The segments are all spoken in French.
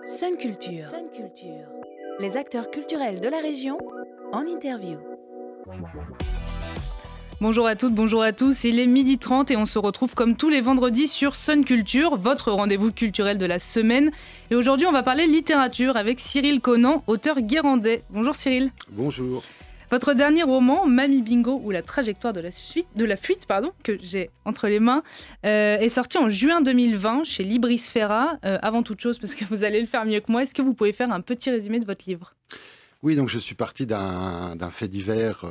Sun Culture. Les acteurs culturels de la région en interview. Bonjour à toutes, bonjour à tous, il est 12h30 et on se retrouve comme tous les vendredis sur Sun Culture, votre rendez-vous culturel de la semaine. Et aujourd'hui on va parler littérature avec Cyril Conant, auteur guérandais. Bonjour Cyril. Bonjour. Votre dernier roman, Mamie Bingo ou la trajectoire de la fuite, que j'ai entre les mains, est sorti en juin 2020 chez Librisfera. Avant toute chose, parce que vous allez le faire mieux que moi, est-ce que vous pouvez faire un petit résumé de votre livre ? Oui, donc je suis parti d'un fait divers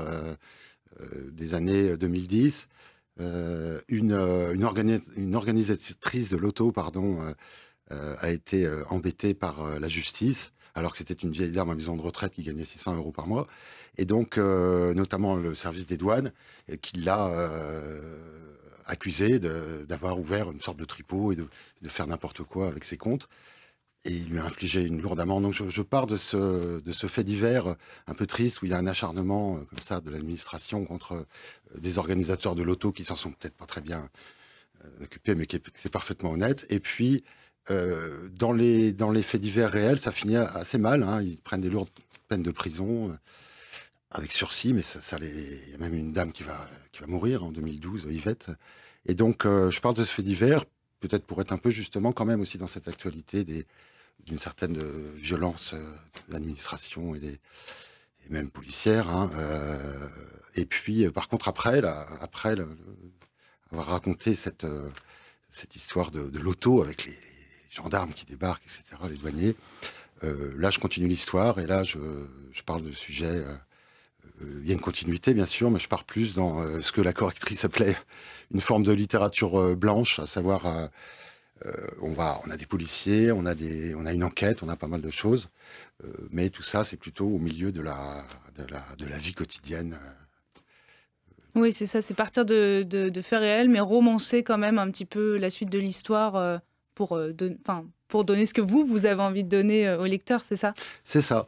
des années 2010. Une organisatrice de loto a été embêtée par la justice, alors que c'était une vieille dame à maison de retraite qui gagnait 600 € par mois. Et donc, notamment le service des douanes, qui l'a accusé d'avoir ouvert une sorte de tripot et de faire n'importe quoi avec ses comptes. Et il lui a infligé une lourde amende. Donc je pars de ce fait divers un peu triste, où il y a un acharnement comme ça de l'administration contre des organisateurs de loto qui s'en sont peut-être pas très bien occupés, mais qui est parfaitement honnête. Et puis, dans les faits divers réels, ça finit assez mal. Hein. Ils prennent des lourdes peines de prison, avec sursis, mais il y a même une dame qui va mourir en 2012, Yvette. Et donc, je parle de ce fait divers, peut-être pour être un peu justement quand même aussi dans cette actualité d'une certaine violence de l'administration et même policière. Hein. Et puis, par contre, après avoir raconté cette histoire de l'auto avec les gendarmes qui débarquent, etc., les douaniers, là, je continue l'histoire et là, je parle de sujets. Il y a une continuité, bien sûr, mais je pars plus dans ce que la correctrice appelait une forme de littérature blanche, à savoir, on a des policiers, on a une enquête, on a pas mal de choses, mais tout ça, c'est plutôt au milieu de la vie quotidienne. Oui, c'est ça, c'est partir de faits réels, mais romancer quand même un petit peu la suite de l'histoire pour donner ce que vous avez envie de donner au lecteur, c'est ça ? C'est ça.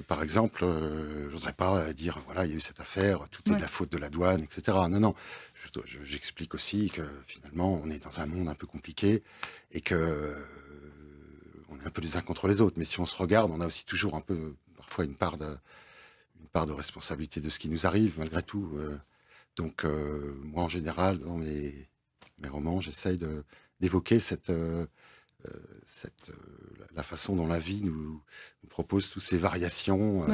Par exemple, je voudrais pas dire, voilà, il y a eu cette affaire, tout est de la faute de la douane, etc. Non. J'explique aussi que finalement, on est dans un monde un peu compliqué et que on est un peu les uns contre les autres. Mais si on se regarde, on a aussi toujours un peu, parfois, une part de responsabilité de ce qui nous arrive, malgré tout. Donc, moi, en général, dans mes romans, j'essaye d'évoquer la façon dont la vie nous propose toutes ces variations.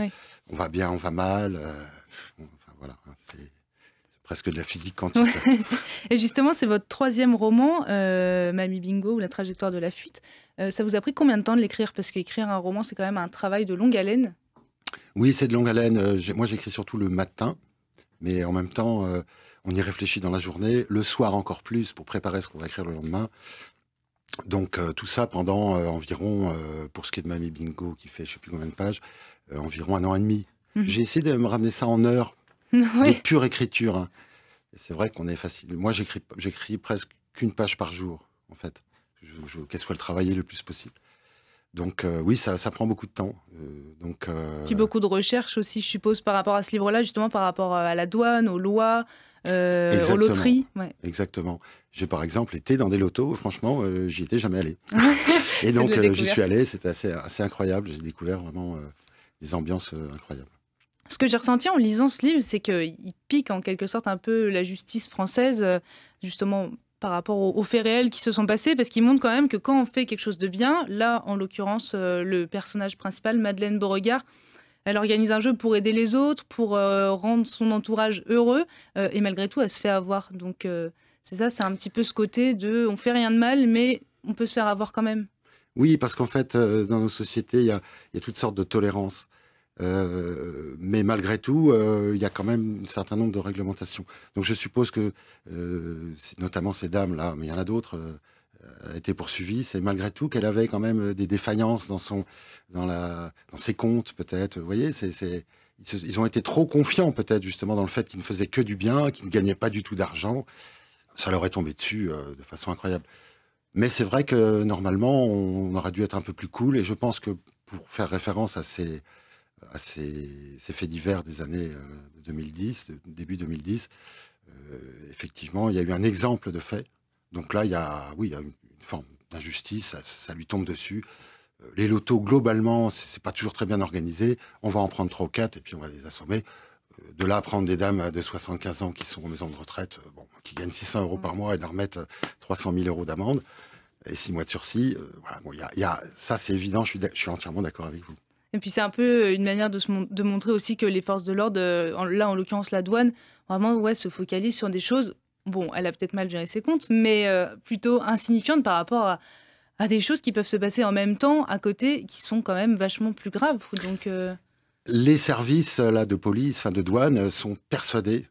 On va bien, on va mal. Enfin, voilà, hein, c'est presque de la physique quantique. Et justement, c'est votre troisième roman, Mamie Bingo ou la trajectoire de la fuite. Ça vous a pris combien de temps de l'écrire ? Parce qu'écrire un roman, c'est quand même un travail de longue haleine. Oui, c'est de longue haleine. Moi, j'écris surtout le matin, mais en même temps, on y réfléchit dans la journée. Le soir, encore plus, pour préparer ce qu'on va écrire le lendemain. Donc tout ça pendant environ, pour ce qui est de Mamie Bingo, qui fait je ne sais plus combien de pages, environ 1 an et demi. J'ai essayé de me ramener ça en heures de pure écriture. Hein. C'est vrai qu'on est facile. Moi, j'écris presque qu'une page par jour, en fait. Qu'elle soit le travailler le plus possible. Donc oui, ça prend beaucoup de temps. Puis beaucoup de recherches aussi, je suppose, par rapport à ce livre-là, justement par rapport à la douane, aux lois, aux loteries. Ouais. Exactement. J'ai par exemple été dans des lotos, franchement, j'y étais jamais allé. Et donc j'y suis allé, c'était assez incroyable. J'ai découvert vraiment des ambiances incroyables. Ce que j'ai ressenti en lisant ce livre, c'est qu'il pique en quelque sorte un peu la justice française, justement par rapport aux faits réels qui se sont passés, parce qu'il montre quand même que quand on fait quelque chose de bien, là, en l'occurrence, le personnage principal, Madeleine Beauregard, elle organise un jeu pour aider les autres, pour rendre son entourage heureux, et malgré tout, elle se fait avoir. Donc, c'est ça, c'est un petit peu ce côté de on fait rien de mal, mais on peut se faire avoir quand même. Oui, parce qu'en fait, dans nos sociétés, il y a toutes sortes de tolérances. Mais malgré tout, il y a quand même un certain nombre de réglementations. Donc je suppose que, notamment ces dames-là, mais il y en a d'autres, elle a été poursuivie, c'est malgré tout qu'elle avait quand même des défaillances dans ses comptes, peut-être. Vous voyez, ils ont été trop confiants, peut-être, justement, dans le fait qu'ils ne faisaient que du bien, qu'ils ne gagnaient pas du tout d'argent. Ça leur est tombé dessus de façon incroyable. Mais c'est vrai que, normalement, on aurait dû être un peu plus cool, et je pense que, pour faire référence à ces faits divers des années 2010, début 2010, effectivement, il y a eu un exemple de fait. Donc là, il y a une forme d'injustice, ça lui tombe dessus. Les lotos, globalement, c'est pas toujours très bien organisé. On va en prendre 3 ou 4 et puis on va les assommer. De là à prendre des dames de 75 ans qui sont en maison de retraite, qui gagnent 600 € par mois et leur mettre 300 000 € d'amende et 6 mois de sursis. Voilà, bon, ça, c'est évident, je suis entièrement d'accord avec vous. Et puis c'est un peu une manière de montrer aussi que les forces de l'ordre, là en l'occurrence la douane, vraiment se focalisent sur des choses, bon, elle a peut-être mal géré ses comptes, mais plutôt insignifiantes par rapport à des choses qui peuvent se passer en même temps à côté, qui sont quand même vachement plus graves. Donc, les services là, de police, enfin de douane, sont persuadés.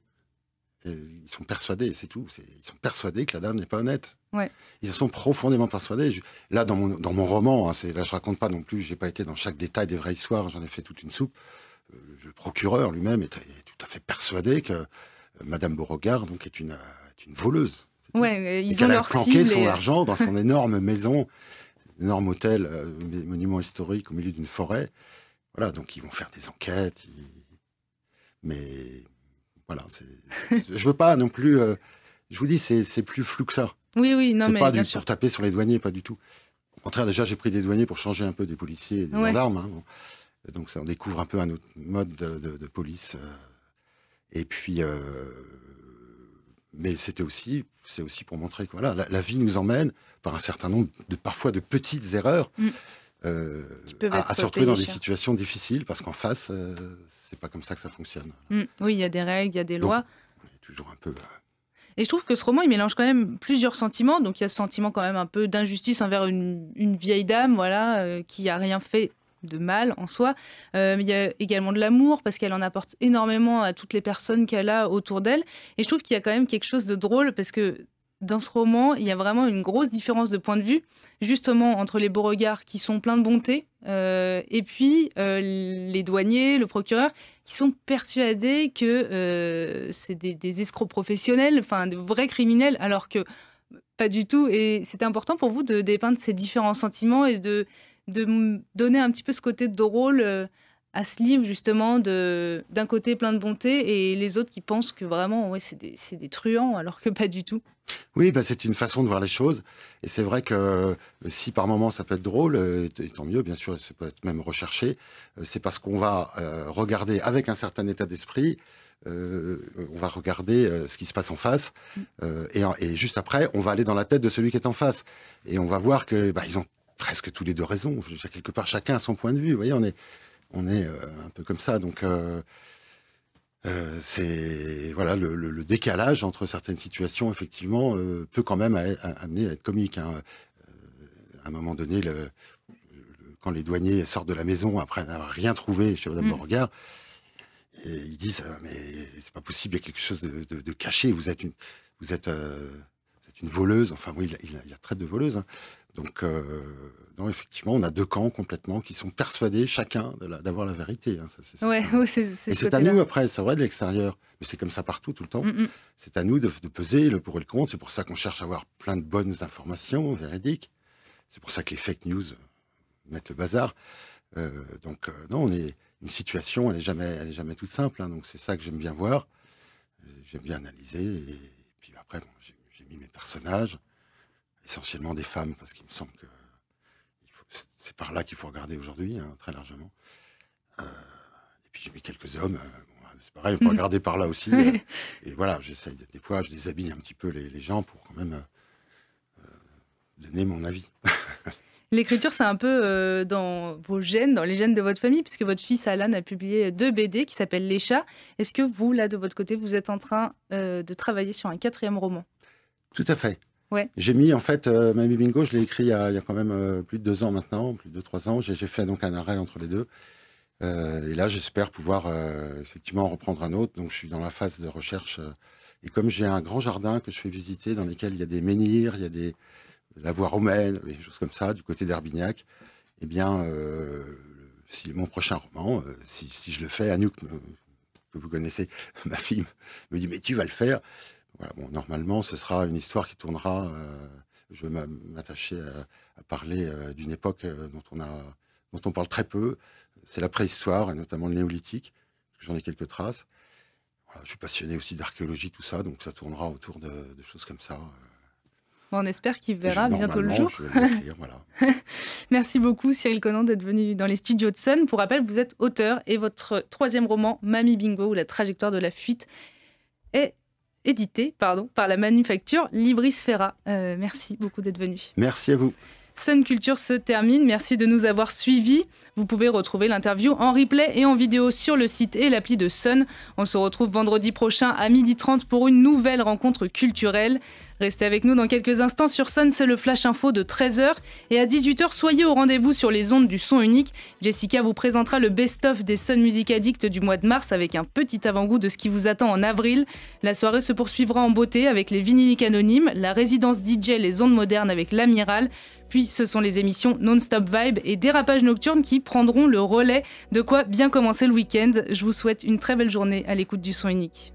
Ils sont persuadés, c'est tout. Ils sont persuadés que la dame n'est pas honnête. Ouais. Ils en sont profondément persuadés. Là, dans mon roman, là, je raconte pas non plus, j'ai pas été dans chaque détail des vraies histoires, j'en ai fait toute une soupe. Le procureur lui-même est tout à fait persuadé que Madame Beauregard donc, est une voleuse. Ouais, ils ont leur planqué son argent dans son énorme maison, un énorme hôtel, monument historique au milieu d'une forêt. Voilà, donc ils vont faire des enquêtes. Mais voilà, je veux pas non plus. Je vous dis, c'est plus flou que ça. Oui, non, mais pas bien sûr. pour taper sur les douaniers, pas du tout. Au contraire, déjà, j'ai pris des douaniers pour changer un peu des policiers et des gendarmes. Hein, bon. Donc, ça, on découvre un peu un autre mode de police. Et puis, mais c'est aussi pour montrer que voilà, la vie nous emmène par un certain nombre parfois de petites erreurs à se retrouver dans des situations difficiles parce qu'en face, c'est pas comme ça que ça fonctionne. Oui, il y a des règles, il y a des lois. On est toujours un peu. Et je trouve que ce roman, il mélange quand même plusieurs sentiments. Donc il y a ce sentiment quand même un peu d'injustice envers une vieille dame, voilà, qui a rien fait de mal en soi. Mais il y a également de l'amour parce qu'elle en apporte énormément à toutes les personnes qu'elle a autour d'elle. Et je trouve qu'il y a quand même quelque chose de drôle parce que dans ce roman, il y a vraiment une grosse différence de point de vue, justement entre les Beauregard qui sont pleins de bonté et puis les douaniers, le procureur, qui sont persuadés que c'est des escrocs professionnels, enfin de vrais criminels, alors que pas du tout. Et c'était important pour vous de dépeindre ces différents sentiments et de donner un petit peu ce côté drôle à ce livre, justement, d'un côté plein de bonté et les autres qui pensent que vraiment, c'est des truands, alors que pas du tout. Oui, c'est une façon de voir les choses. Et c'est vrai que si par moments ça peut être drôle, et tant mieux, bien sûr, ça peut être même recherché, c'est parce qu'on va regarder avec un certain état d'esprit, on va regarder ce qui se passe en face, et juste après, on va aller dans la tête de celui qui est en face. Et on va voir que ils ont presque tous les deux raison. Quelque part, chacun a son point de vue. Vous voyez, on est un peu comme ça. Donc, c'est voilà le décalage entre certaines situations, effectivement, peut quand même amener à être comique. Hein. À un moment donné, quand les douaniers sortent de la maison après n'avoir rien trouvé chez Madame Beauregard, et ils disent mais c'est pas possible, il y a quelque chose de caché. Vous êtes une voleuse. Enfin, oui, il la traite de voleuse. Hein. Donc, non, effectivement, on a deux camps complètement qui sont persuadés chacun d'avoir la vérité. Hein. C'est à nous, après, c'est vrai, de l'extérieur, mais c'est comme ça partout, tout le temps. C'est à nous de peser le pour et le contre. C'est pour ça qu'on cherche à avoir plein de bonnes informations véridiques. C'est pour ça que les fake news mettent le bazar. Non, une situation, elle est jamais toute simple. Hein. Donc, c'est ça que j'aime bien voir. J'aime bien analyser. Et puis après, j'ai mis mes personnages. Essentiellement des femmes, parce qu'il me semble que c'est par là qu'il faut regarder aujourd'hui, hein, très largement. Et puis j'ai mis quelques hommes, c'est pareil, on peut regarder par là aussi. Et voilà, j'essaye, des fois, je déshabille un petit peu les gens pour quand même donner mon avis. L'écriture, c'est un peu dans vos gènes, dans les gènes de votre famille, puisque votre fils Alan a publié 2 BD qui s'appellent Les Chats. Est-ce que vous, là, de votre côté, vous êtes en train de travailler sur un 4e roman? Tout à fait. Ouais. J'ai mis, en fait, Mamie Bingo, je l'ai écrit il y a quand même plus de 2 ans maintenant, plus de 3 ans. J'ai fait donc un arrêt entre les deux. Et là, j'espère pouvoir effectivement en reprendre un autre. Donc, je suis dans la phase de recherche. Et comme j'ai un grand jardin que je fais visiter, dans lequel il y a des menhirs, il y a la voie romaine, des choses comme ça, du côté d'Herbignac, eh bien, si mon prochain roman, si je le fais, Anouk, que vous connaissez, ma fille, me dit « Mais tu vas le faire !» Voilà, bon, normalement, ce sera une histoire qui tournera. Je vais m'attacher à parler d'une époque dont on parle très peu. C'est la préhistoire, et notamment le néolithique. J'en ai quelques traces. Voilà, je suis passionné aussi d'archéologie, tout ça, donc ça tournera autour de choses comme ça. On espère qu'il verra bientôt le jour. Je vais l'écrire, voilà. Merci beaucoup Cyril Conan d'être venu dans les studios de Sun. Pour rappel, vous êtes auteur et votre 3e roman, Mamie Bingo, ou la trajectoire de la fuite, est édité par la manufacture Librisfera. Merci beaucoup d'être venu. Merci à vous. Sun Culture se termine. Merci de nous avoir suivis. Vous pouvez retrouver l'interview en replay et en vidéo sur le site et l'appli de Sun. On se retrouve vendredi prochain à 12h30 pour une nouvelle rencontre culturelle. Restez avec nous dans quelques instants. Sur Sun, c'est le Flash Info de 13h. Et à 18h, soyez au rendez-vous sur les ondes du son unique. Jessica vous présentera le best-of des Sun Music Addicts du mois de mars avec un petit avant-goût de ce qui vous attend en avril. La soirée se poursuivra en beauté avec les vinyliques anonymes, la résidence DJ Les Ondes Modernes avec l'Amiral. Puis ce sont les émissions Non-Stop Vibe et Dérapage Nocturne qui prendront le relais. De quoi bien commencer le week-end. Je vous souhaite une très belle journée à l'écoute du son unique.